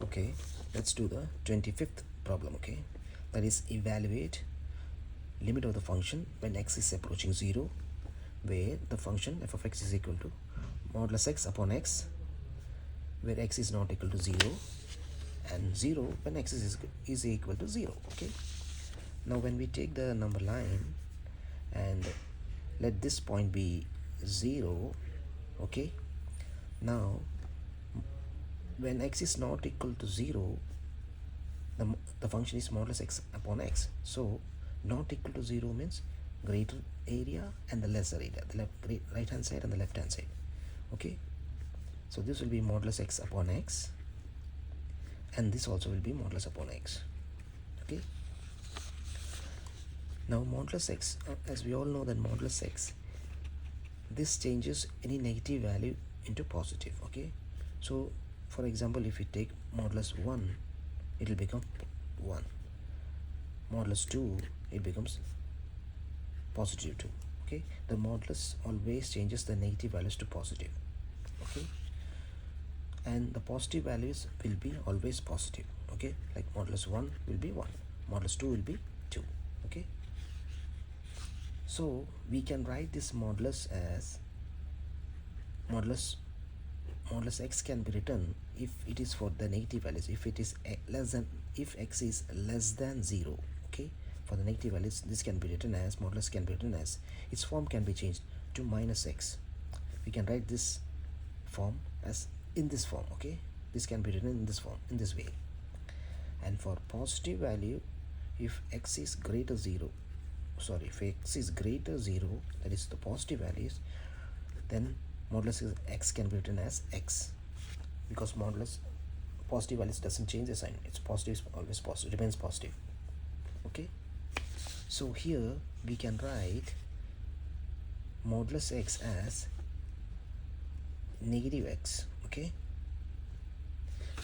Okay, let's do the 25th problem. Okay, that is evaluate limit of the function when x is approaching 0, where the function f of x is equal to modulus x upon x, where x is not equal to 0, and 0 when x is equal to 0. Okay, now when we take the number line and let this point be 0, okay, now when x is not equal to 0, the function is modulus x upon x. So not equal to 0 means greater area and the lesser area, the right hand side and the left hand side. Okay, so this will be modulus x upon x, and this also will be modulus upon x. Okay, now modulus x, as we all know that modulus x, this changes any negative value into positive. Okay, so for example, if we take modulus 1, it will become 1. Modulus 2, it becomes positive 2. Okay, the modulus always changes the negative values to positive. Okay, and the positive values will be always positive. Okay, like modulus 1 will be 1, modulus 2 will be 2. Okay, so we can write this modulus as modulus x can be written if it is for the negative values, if it is if x is less than 0. Okay, for the negative values, this can be written as modulus can be written as, its form can be changed to minus x. We can write this form as in this form. Okay, this can be written in this form, in this way. And for positive value, if x is greater 0, if x is greater 0, that is the positive values, then modulus x can be written as x, because modulus positive values doesn't change the sign. It's positive, is always positive, remains positive. Okay, so here we can write modulus x as negative x. Okay,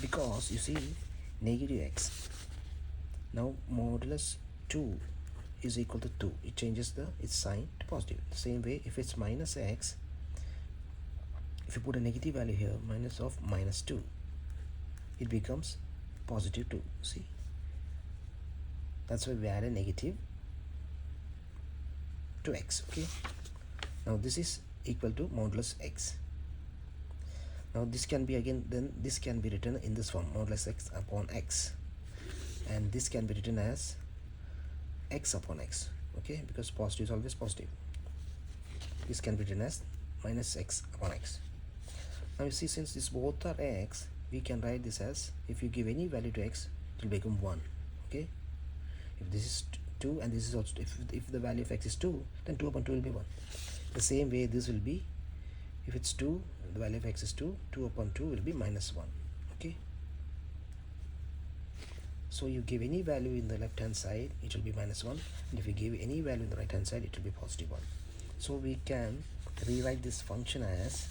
because you see negative x, now modulus 2 is equal to 2, it changes its sign to positive. The same way, if it's minus x, if you put a negative value here, minus of minus 2, it becomes positive 2. See, that's why we add a negative to x. Okay, now this is equal to modulus x. Now this can be again, then this can be written in this form, modulus x upon x, and this can be written as x upon x. Okay, because positive is always positive. This can be written as minus x upon x. Now you see, since this both are x, we can write this as, if you give any value to x, it will become 1. Okay, if this is 2 and this is also, if the value of x is 2, then 2 upon 2 will be 1. The same way this will be, if it's 2, the value of x is 2, 2 upon 2 will be minus 1. Okay, so you give any value in the left hand side, it will be minus 1, and if you give any value in the right hand side, it will be positive 1. So we can rewrite this function as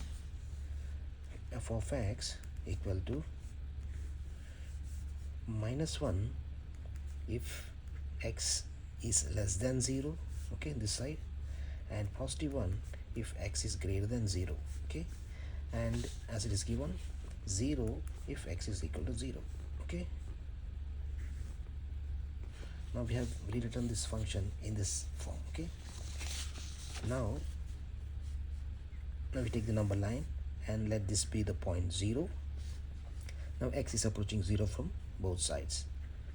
f of x equal to minus 1 if x is less than 0, okay, this side, and positive 1 if x is greater than 0. Okay, and as it is given, 0 if x is equal to 0. Okay, now we have rewritten this function in this form. Okay, now we take the number line and let this be the point 0. Now x is approaching 0 from both sides.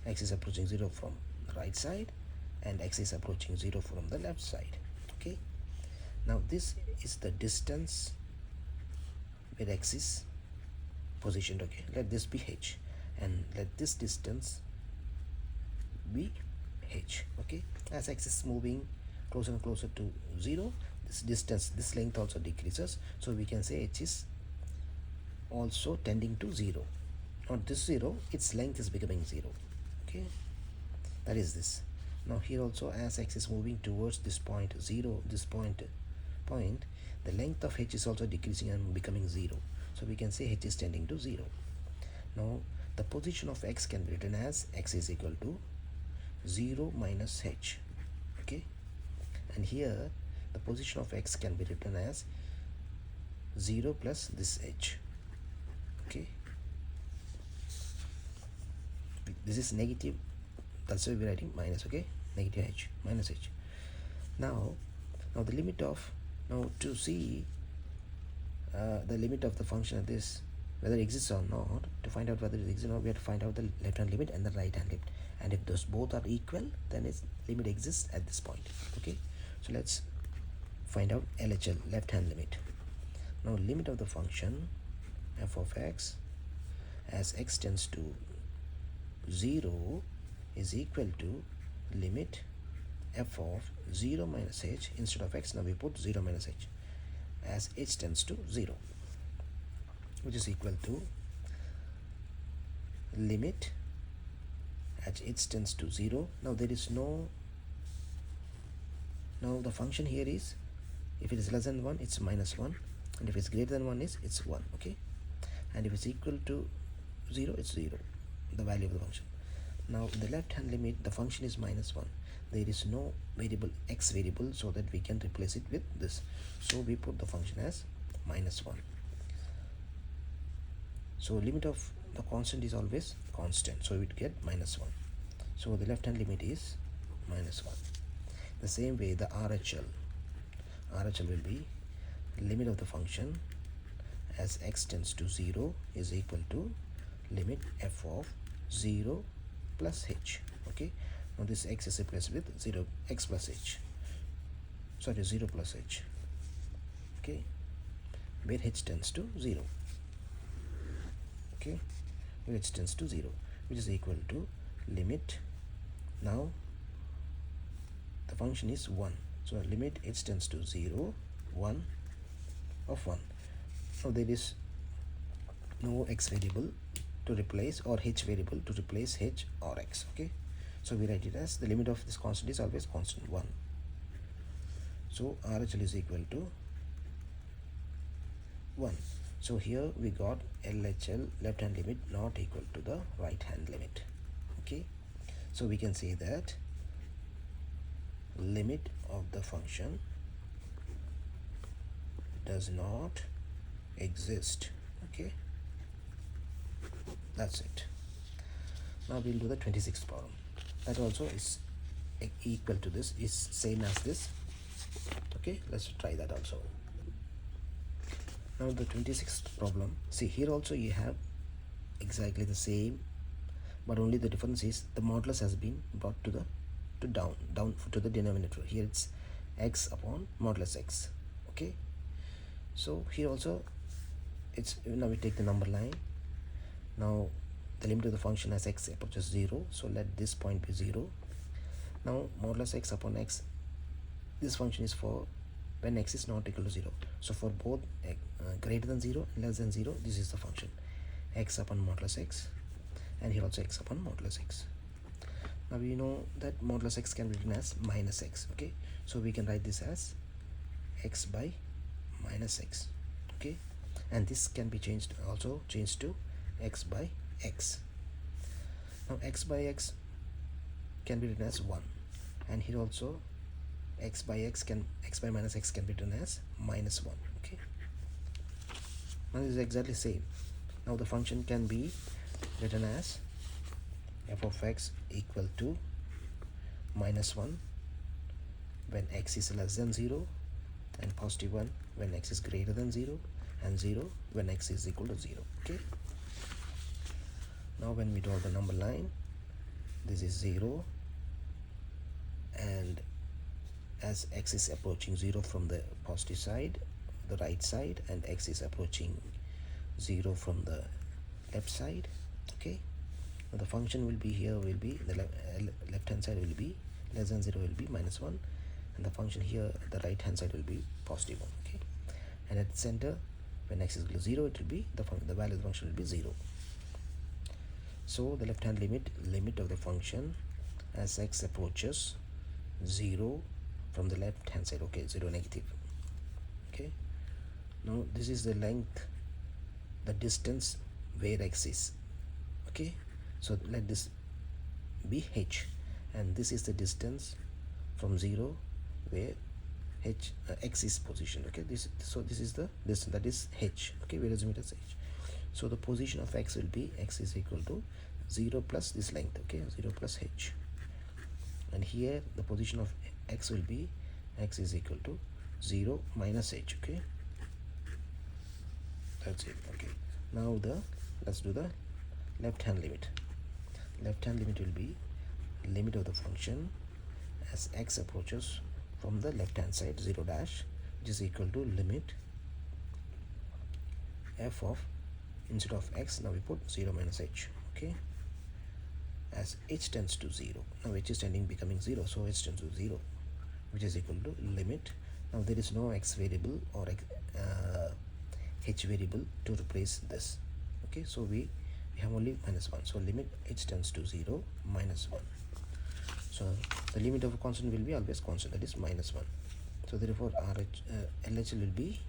X is approaching 0 from the right side, and x is approaching 0 from the left side. Okay, now this is the distance where x is positioned. Okay, let this be h, and let this distance be h. Okay, as x is moving closer and closer to 0, this distance, this length also decreases, so we can say h is also tending to 0. Not this 0, its length is becoming 0. Okay, that is this. Now here also, as x is moving towards this point 0, this point, the length of h is also decreasing and becoming 0, so we can say h is tending to 0. Now the position of x can be written as x is equal to 0 minus h. Okay, and here the position of x can be written as 0 plus this h. Okay, this is negative, that's why we're writing minus. Okay, negative h minus h. Now the limit of, now to see the limit of the function of this, whether it exists or not, to find out whether it exists or not, we have to find out the left hand limit and the right hand limit, and if those both are equal, then its limit exists at this point. Okay, so let's find out LHL, left hand limit. Now limit of the function f of x as x tends to 0 is equal to limit f of 0 minus h. Instead of x, now we put 0 minus h as h tends to 0, which is equal to limit as h tends to 0. Now there is no, now the function here is, if it is less than 1 it's minus 1, and if it's greater than 1 is it's 1. Okay, and if it's equal to 0 it's 0, the value of the function. Now in the left hand limit the function is minus 1. There is no variable x variable, so that we can replace it with this, so we put the function as minus 1. So limit of the constant is always constant, so we get minus 1. So the left hand limit is minus 1. The same way the RHL will be limit of the function as x tends to 0 is equal to limit f of 0 plus h. Okay, now this x is replaced with 0 x plus h, sorry 0 plus h. Okay, where h tends to 0. Okay, where h tends to 0, which is equal to limit, now the function is 1, so limit h tends to 0 1 of 1. Now there is no x variable to replace or h variable to replace h or x. Okay, so we write it as the limit of this constant is always constant 1. So RHL is equal to 1. So here we got LHL, left hand limit, not equal to the right hand limit. Okay, so we can say that limit of the function does not exist. Okay, that's it. Now we'll do the 26th problem. That also is equal to this, is same as this. Okay, let's try that also. Now the 26th problem, see here also you have exactly the same, but only the difference is the modulus has been brought to the down to the denominator. Here it's x upon modulus x. Okay, so here also it's, now we take the number line. Now the limit of the function as x approaches 0, so let this point be 0. Now modulus x upon x, this function is for when x is not equal to 0. So for both greater than 0 and less than 0, this is the function x upon modulus x, and here also x upon modulus x. Now we know that modulus x can be written as minus x. Okay, so we can write this as x by minus x. Okay, and this can be changed, also changed to x by x. Now x by x can be written as 1, and here also x by minus x can be written as minus 1. Okay, now this is exactly same. Now the function can be written as f of x equal to minus 1 when x is less than 0, and positive 1 when x is greater than 0, and 0 when x is equal to 0. Okay, now when we draw the number line, this is 0, and as x is approaching 0 from the positive side, the right side, and x is approaching 0 from the left side. Okay, now the function will be, here will be the left hand side will be less than 0 will be minus 1, and the function here the right hand side will be positive 1. Okay, and at the center when x is equal to 0, it will be the value of the function will be 0. So the left hand limit of the function as x approaches 0 from the left hand side. Okay, 0 negative. Okay, now this is the length, the distance where x is. Okay, so let this be h, and this is the distance from 0 where x is positioned. Okay, this is the distance, that is h. Okay, we assume it as h. So the position of x will be x is equal to 0 plus this length, okay, 0 plus h. And here the position of x will be x is equal to 0 minus h, okay. That's it, okay. Now let's do the left hand limit. Left hand limit will be limit of the function as x approaches from the left hand side 0 dash, which is equal to limit f of, instead of x now we put 0 minus h, okay, as h tends to 0. Now h is tending becoming 0, so h tends to 0, which is equal to limit. Now there is no x variable or h variable to replace this, okay, so we have only minus 1, so limit h tends to 0 minus 1. So the limit of a constant will be always constant, that is minus 1. So therefore LHL will be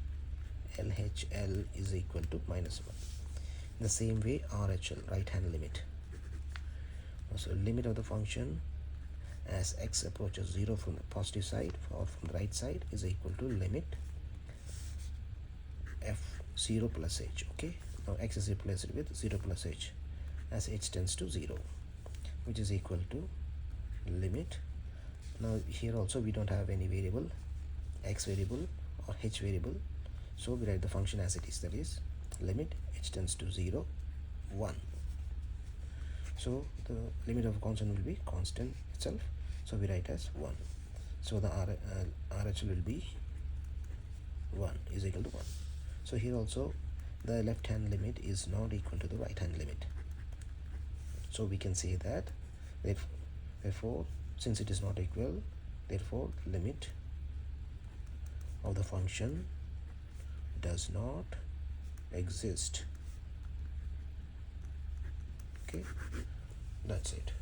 LHL is equal to minus 1. In the same way RHL, right hand limit. So limit of the function as x approaches 0 from the positive side or from the right side is equal to limit f0 plus h, okay. Now x is replaced with 0 plus h as h tends to 0, which is equal to limit. Now here also we don't have any variable, x variable or h variable, so we write the function as it is, that is limit h tends to 0 1. So the limit of a constant will be constant itself, so we write as 1. So the RHL will be 1 is equal to 1. So here also the left hand limit is not equal to the right hand limit, so we can say that therefore since it is not equal, therefore limit of the function does not exist, okay. That's it.